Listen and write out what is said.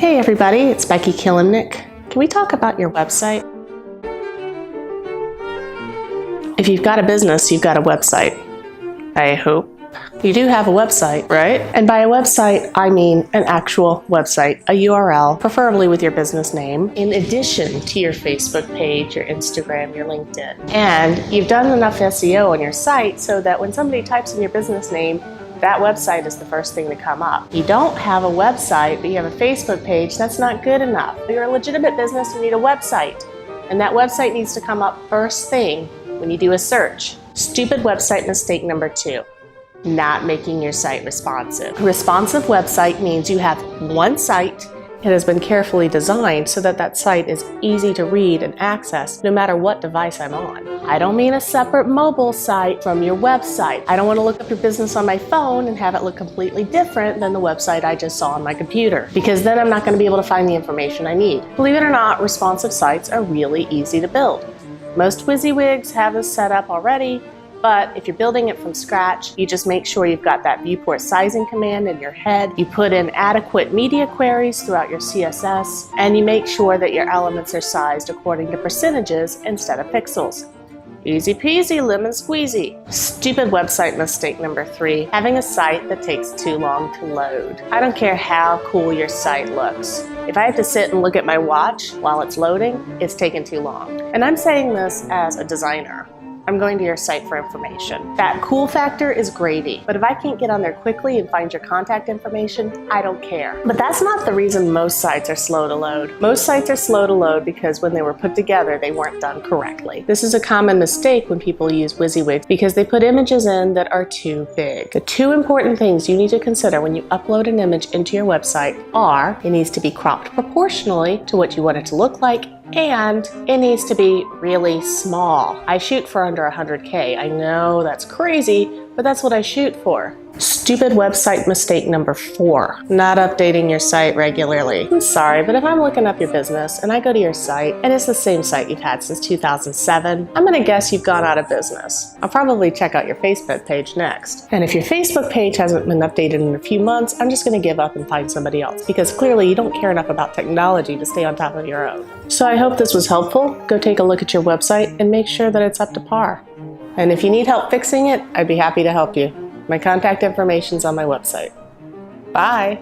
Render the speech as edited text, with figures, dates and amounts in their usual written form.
Hey everybody, it's Becky Kilimnik. Can we talk about your website? If you've got a business, you've got a website. I hope. You do have a website, right? And by a website, I mean an actual website, a URL, preferably with your business name, in addition to your Facebook page, your Instagram, your LinkedIn. And you've done enough SEO on your site so that when somebody types in your business name, that website is the first thing to come up. You don't have a website, but you have a Facebook page, that's not good enough. You're a legitimate business, you need a website. And that website needs to come up first thing when you do a search. Stupid website mistake number 2. Not making your site responsive. A responsive website means you have one site. It has been carefully designed so that that site is easy to read and access no matter what device I'm on. I don't mean a separate mobile site from your website. I don't want to look up your business on my phone and have it look completely different than the website I just saw on my computer, because then I'm not going to be able to find the information I need. Believe it or not, responsive sites are really easy to build. Most WYSIWYGs have this set up already, but if you're building it from scratch, you just make sure you've got that viewport sizing command in your head. You put in adequate media queries throughout your CSS, and you make sure that your elements are sized according to percentages instead of pixels. Easy peasy, lemon squeezy. Stupid website mistake number 3, having a site that takes too long to load. I don't care how cool your site looks. If I have to sit and look at my watch while it's loading, it's taking too long. And I'm saying this as a designer. I'm going to your site for information. That cool factor is gravy, but if I can't get on there quickly and find your contact information, I don't care. But that's not the reason most sites are slow to load. Most sites are slow to load because when they were put together, they weren't done correctly. This is a common mistake when people use WYSIWYG because they put images in that are too big. The 2 important things you need to consider when you upload an image into your website are it needs to be cropped proportionally to what you want it to look like, and it needs to be really small. I shoot for under 100K. I know that's crazy, but that's what I shoot for. Stupid website mistake number 4, not updating your site regularly. I'm sorry, but if I'm looking up your business and I go to your site and it's the same site you've had since 2007, I'm gonna guess you've gone out of business. I'll probably check out your Facebook page next. And if your Facebook page hasn't been updated in a few months, I'm just gonna give up and find somebody else, because clearly you don't care enough about technology to stay on top of your own. So I hope this was helpful. Go take a look at your website and make sure that it's up to par. And if you need help fixing it, I'd be happy to help you. My contact information's on my website. Bye!